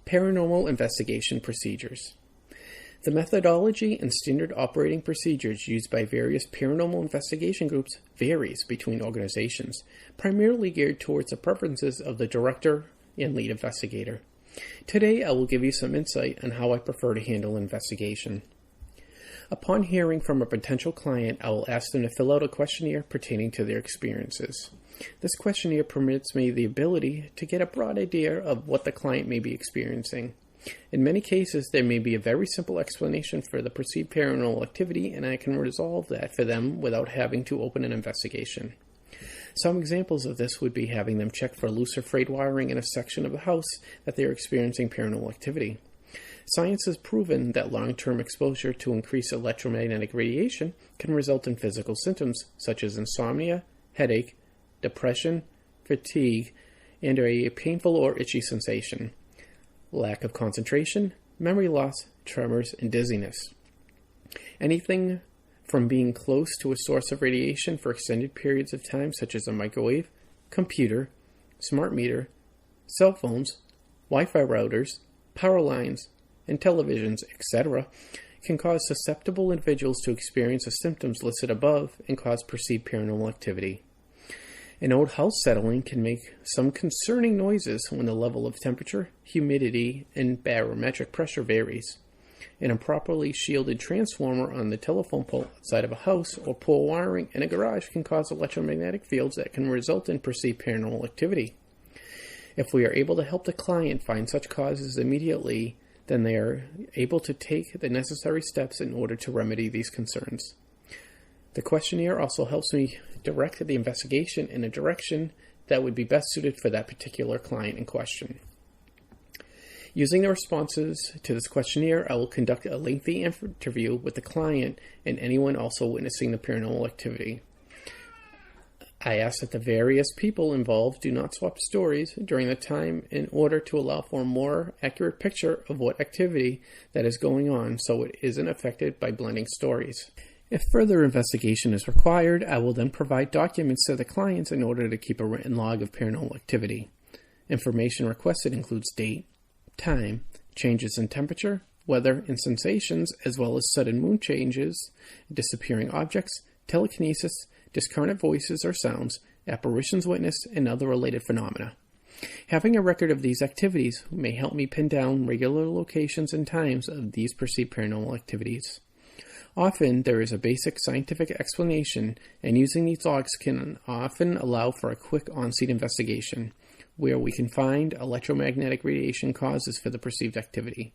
Paranormal investigation procedures. The methodology and standard operating procedures used by various paranormal investigation groups varies between organizations, primarily geared towards the preferences of the director and lead investigator. Today, I will give you some insight on how I prefer to handle investigation. Upon hearing from a potential client, I will ask them to fill out a questionnaire pertaining to their experiences. This questionnaire permits me the ability to get a broad idea of what the client may be experiencing. In many cases, there may be a very simple explanation for the perceived paranormal activity, and I can resolve that for them without having to open an investigation. Some examples of this would be having them check for loose or frayed wiring in a section of the house that they are experiencing paranormal activity. Science has proven that long-term exposure to increased electromagnetic radiation can result in physical symptoms such as insomnia, headache, depression, fatigue, and a painful or itchy sensation, lack of concentration, memory loss, tremors, and dizziness. Anything from being close to a source of radiation for extended periods of time, such as a microwave, computer, smart meter, cell phones, Wi-Fi routers, power lines, and televisions, etc., can cause susceptible individuals to experience the symptoms listed above and cause perceived paranormal activity. An old house settling can make some concerning noises when the level of temperature, humidity, and barometric pressure varies. An improperly shielded transformer on the telephone pole outside of a house or poor wiring in a garage can cause electromagnetic fields that can result in perceived paranormal activity. If we are able to help the client find such causes immediately, then they are able to take the necessary steps in order to remedy these concerns. The questionnaire also helps me direct the investigation in a direction that would be best suited for that particular client in question. Using the responses to this questionnaire, I will conduct a lengthy interview with the client and anyone also witnessing the paranormal activity. I ask that the various people involved do not swap stories during the time in order to allow for a more accurate picture of what activity that is going on so it isn't affected by blending stories. If further investigation is required, I will then provide documents to the clients in order to keep a written log of paranormal activity. Information requested includes date, time, changes in temperature, weather, and sensations, as well as sudden mood changes, disappearing objects, telekinesis, discarnate voices or sounds, apparitions witnessed, and other related phenomena. Having a record of these activities may help me pin down regular locations and times of these perceived paranormal activities. Often, there is a basic scientific explanation, and using these logs can often allow for a quick on-scene investigation, where we can find electromagnetic radiation causes for the perceived activity.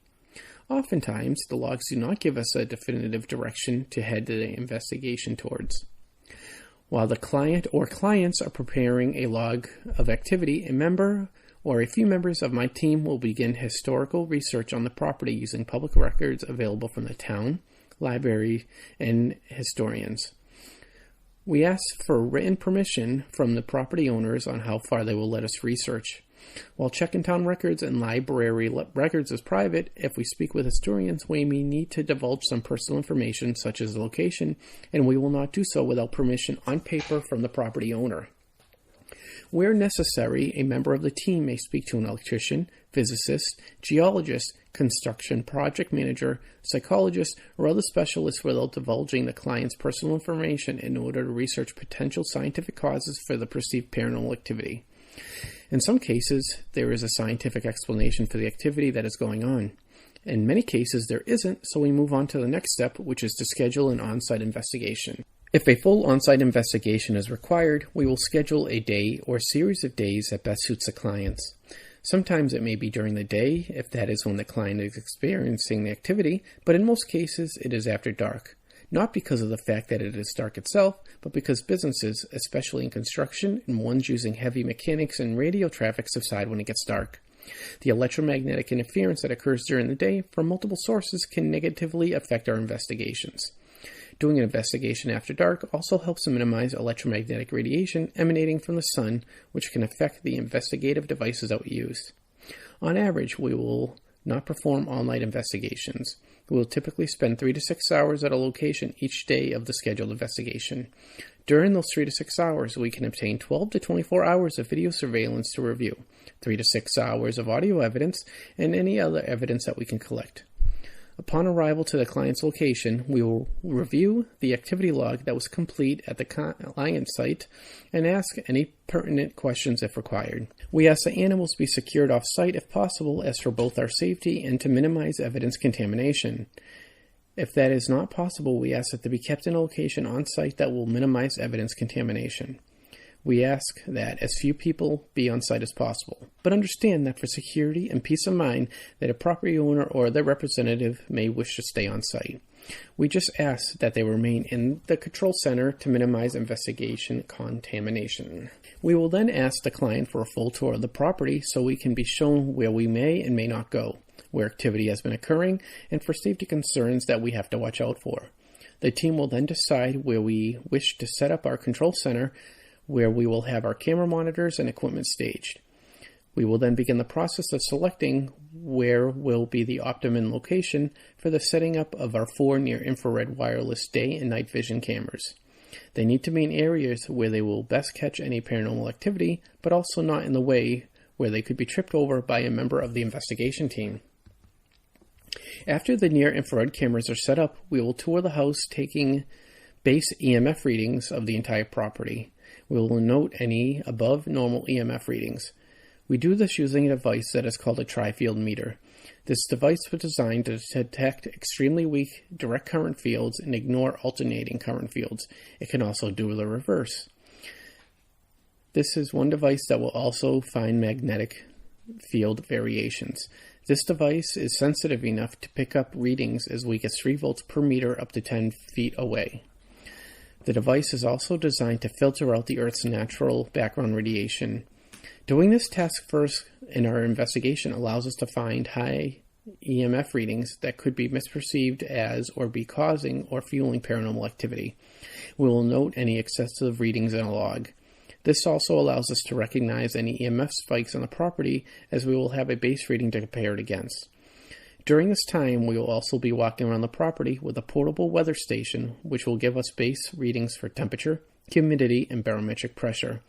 Oftentimes, the logs do not give us a definitive direction to head the investigation towards. While the client or clients are preparing a log of activity, a member or a few members of my team will begin historical research on the property using public records available from the town, library, and historians. We ask for written permission from the property owners on how far they will let us research. While checking town records and library records is private, if we speak with historians, we may need to divulge some personal information such as the location, and we will not do so without permission on paper from the property owner. Where necessary, a member of the team may speak to an electrician, physicist, geologist, construction project manager, psychologist, or other specialists without divulging the client's personal information in order to research potential scientific causes for the perceived paranormal activity. In some cases, there is a scientific explanation for the activity that is going on. In many cases, there isn't, so we move on to the next step, which is to schedule an on-site investigation. If a full on-site investigation is required, we will schedule a day or series of days that best suits the clients. Sometimes it may be during the day, if that is when the client is experiencing the activity, but in most cases it is after dark. Not because of the fact that it is dark itself, but because businesses, especially in construction and ones using heavy mechanics and radio traffic, subside when it gets dark. The electromagnetic interference that occurs during the day from multiple sources can negatively affect our investigations. Doing an investigation after dark also helps to minimize electromagnetic radiation emanating from the sun, which can affect the investigative devices that we use. On average, we will not perform all-night investigations. We will typically spend 3 to 6 hours at a location each day of the scheduled investigation. During those 3 to 6 hours, we can obtain 12 to 24 hours of video surveillance to review, 3 to 6 hours of audio evidence, and any other evidence that we can collect. Upon arrival to the client's location, we will review the activity log that was complete at the client site and ask any pertinent questions if required. We ask the animals be secured off-site if possible, as for both our safety and to minimize evidence contamination. If that is not possible, we ask that they be kept in a location on-site that will minimize evidence contamination. We ask that as few people be on site as possible, but understand that for security and peace of mind that a property owner or their representative may wish to stay on site. We just ask that they remain in the control center to minimize investigation contamination. We will then ask the client for a full tour of the property so we can be shown where we may and may not go, where activity has been occurring, and for safety concerns that we have to watch out for. The team will then decide where we wish to set up our control center, where we will have our camera monitors and equipment staged. We will then begin the process of selecting where will be the optimum location for the setting up of our 4 near-infrared wireless day and night vision cameras. They need to be in areas where they will best catch any paranormal activity, but also not in the way where they could be tripped over by a member of the investigation team. After the near-infrared cameras are set up, we will tour the house, taking base EMF readings of the entire property. We will note any above normal EMF readings. We do this using a device that is called a tri-field meter. This device was designed to detect extremely weak direct current fields and ignore alternating current fields. It can also do the reverse. This is one device that will also find magnetic field variations. This device is sensitive enough to pick up readings as weak as 3 volts per meter up to 10 feet away. The device is also designed to filter out the Earth's natural background radiation. Doing this task first in our investigation allows us to find high EMF readings that could be misperceived as or be causing or fueling paranormal activity. We will note any excessive readings in a log. This also allows us to recognize any EMF spikes on the property, as we will have a base reading to compare it against. During this time, we will also be walking around the property with a portable weather station, which will give us base readings for temperature, humidity, and barometric pressure.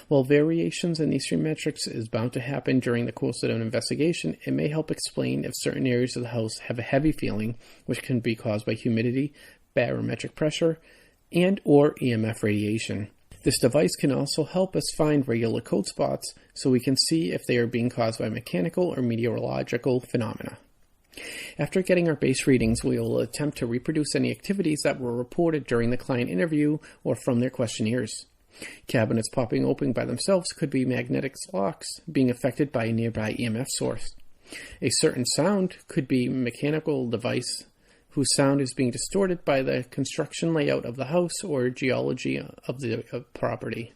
While variations in these 3 metrics is bound to happen during the course of an investigation, it may help explain if certain areas of the house have a heavy feeling, which can be caused by humidity, barometric pressure, and or EMF radiation. This device can also help us find regular cold spots so we can see if they are being caused by mechanical or meteorological phenomena. After getting our base readings, we will attempt to reproduce any activities that were reported during the client interview or from their questionnaires. Cabinets popping open by themselves could be magnetic locks being affected by a nearby EMF source. A certain sound could be a mechanical device whose sound is being distorted by the construction layout of the house or geology of the property.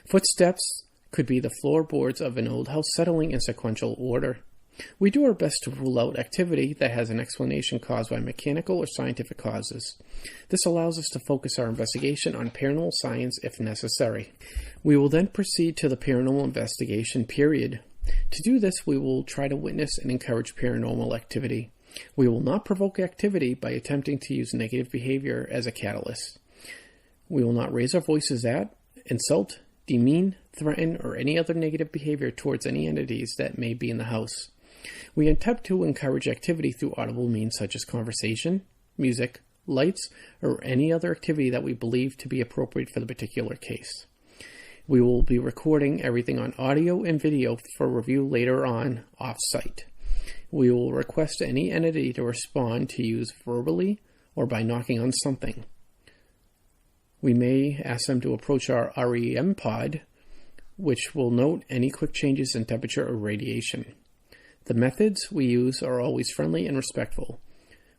Footsteps could be the floorboards of an old house settling in sequential order. We do our best to rule out activity that has an explanation caused by mechanical or scientific causes. This allows us to focus our investigation on paranormal science if necessary. We will then proceed to the paranormal investigation period. To do this, we will try to witness and encourage paranormal activity. We will not provoke activity by attempting to use negative behavior as a catalyst. We will not raise our voices at, insult, demean, threaten, or any other negative behavior towards any entities that may be in the house. We attempt to encourage activity through audible means such as conversation, music, lights, or any other activity that we believe to be appropriate for the particular case. We will be recording everything on audio and video for review later on off-site. We will request any entity to respond to use verbally or by knocking on something. We may ask them to approach our REM pod, which will note any quick changes in temperature or radiation. The methods we use are always friendly and respectful.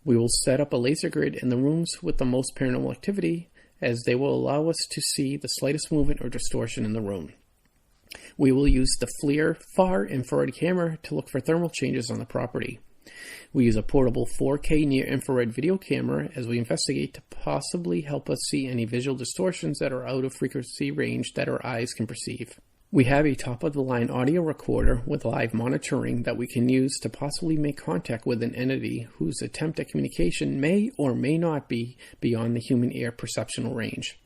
We will set up a laser grid in the rooms with the most paranormal activity, as they will allow us to see the slightest movement or distortion in the room. We will use the FLIR far infrared camera to look for thermal changes on the property. We use a portable 4K near-infrared video camera as we investigate to possibly help us see any visual distortions that are out of frequency range that our eyes can perceive. We have a top-of-the-line audio recorder with live monitoring that we can use to possibly make contact with an entity whose attempt at communication may or may not be beyond the human ear perceptual range.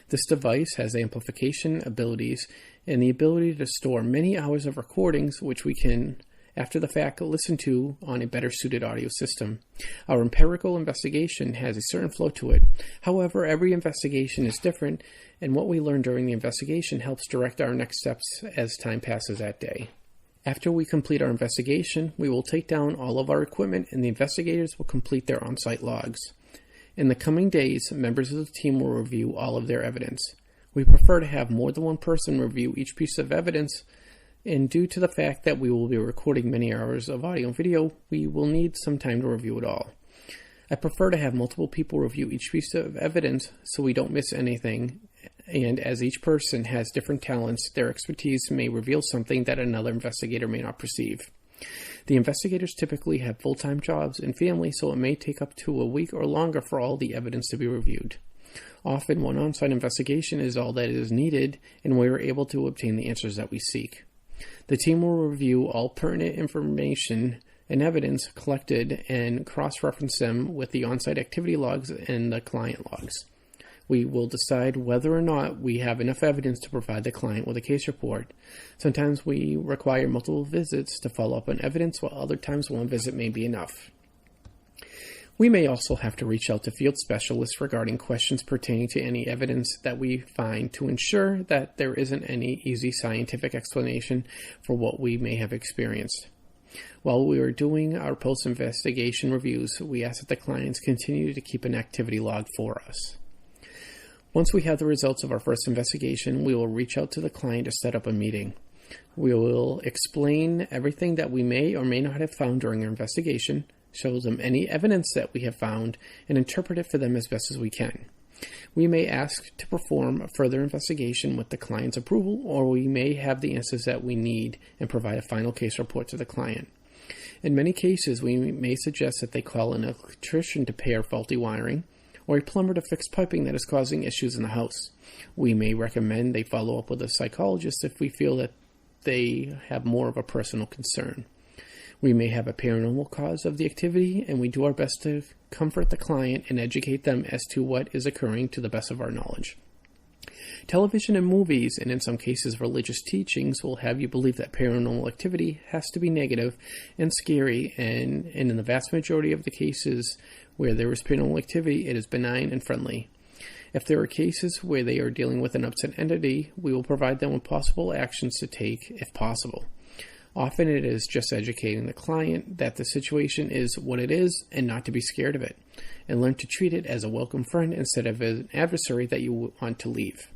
This device has amplification abilities and the ability to store many hours of recordings, which we can, after the fact, listen to on a better suited audio system. Our empirical investigation has a certain flow to it. However, every investigation is different, and what we learn during the investigation helps direct our next steps as time passes that day. After we complete our investigation, we will take down all of our equipment and the investigators will complete their on-site logs. In the coming days, members of the team will review all of their evidence. We prefer to have more than one person review each piece of evidence, and due to the fact that we will be recording many hours of audio and video, we will need some time to review it all. I prefer to have multiple people review each piece of evidence so we don't miss anything, and as each person has different talents, their expertise may reveal something that another investigator may not perceive. The investigators typically have full-time jobs and families, so it may take up to a week or longer for all the evidence to be reviewed. Often, one on-site investigation is all that is needed, and we are able to obtain the answers that we seek. The team will review all pertinent information and evidence collected and cross-reference them with the on-site activity logs and the client logs. We will decide whether or not we have enough evidence to provide the client with a case report. Sometimes we require multiple visits to follow up on evidence, while other times one visit may be enough. We may also have to reach out to field specialists regarding questions pertaining to any evidence that we find to ensure that there isn't any easy scientific explanation for what we may have experienced. While we are doing our post-investigation reviews, we ask that the clients continue to keep an activity log for us. Once we have the results of our first investigation, we will reach out to the client to set up a meeting. We will explain everything that we may or may not have found during our investigation, show them any evidence that we have found, and interpret it for them as best as we can. We may ask to perform a further investigation with the client's approval, or we may have the answers that we need and provide a final case report to the client. In many cases, we may suggest that they call an electrician to repair faulty wiring, or a plumber to fix piping that is causing issues in the house. We may recommend they follow up with a psychologist if we feel that they have more of a personal concern. We may have a paranormal cause of the activity, and we do our best to comfort the client and educate them as to what is occurring to the best of our knowledge. Television and movies, and in some cases religious teachings, will have you believe that paranormal activity has to be negative and scary, and in the vast majority of the cases where there is paranormal activity, it is benign and friendly. If there are cases where they are dealing with an upset entity, we will provide them with possible actions to take if possible. Often it is just educating the client that the situation is what it is and not to be scared of it, and learn to treat it as a welcome friend instead of an adversary that you want to leave.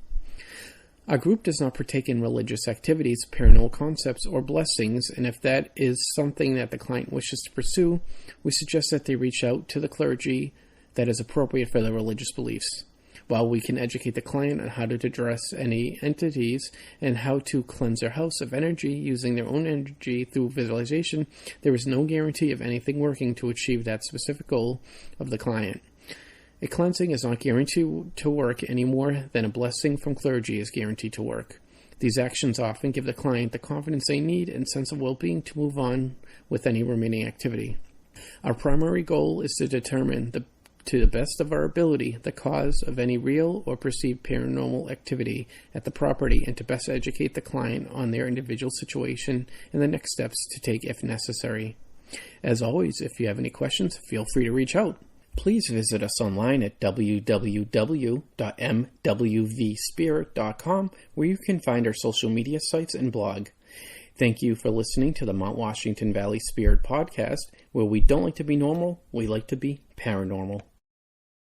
Our group does not partake in religious activities, paranormal concepts, or blessings, and if that is something that the client wishes to pursue, we suggest that they reach out to the clergy that is appropriate for their religious beliefs. While we can educate the client on how to address any entities and how to cleanse their house of energy using their own energy through visualization, there is no guarantee of anything working to achieve that specific goal of the client. A cleansing is not guaranteed to work any more than a blessing from clergy is guaranteed to work. These actions often give the client the confidence they need and sense of well-being to move on with any remaining activity. Our primary goal is to determine, to the best of our ability, the cause of any real or perceived paranormal activity at the property and to best educate the client on their individual situation and the next steps to take if necessary. As always, if you have any questions, feel free to reach out. Please visit us online at www.mwvspirit.com, where you can find our social media sites and blog. Thank you for listening to the Mount Washington Valley Spirit Podcast, where we don't like to be normal, we like to be paranormal.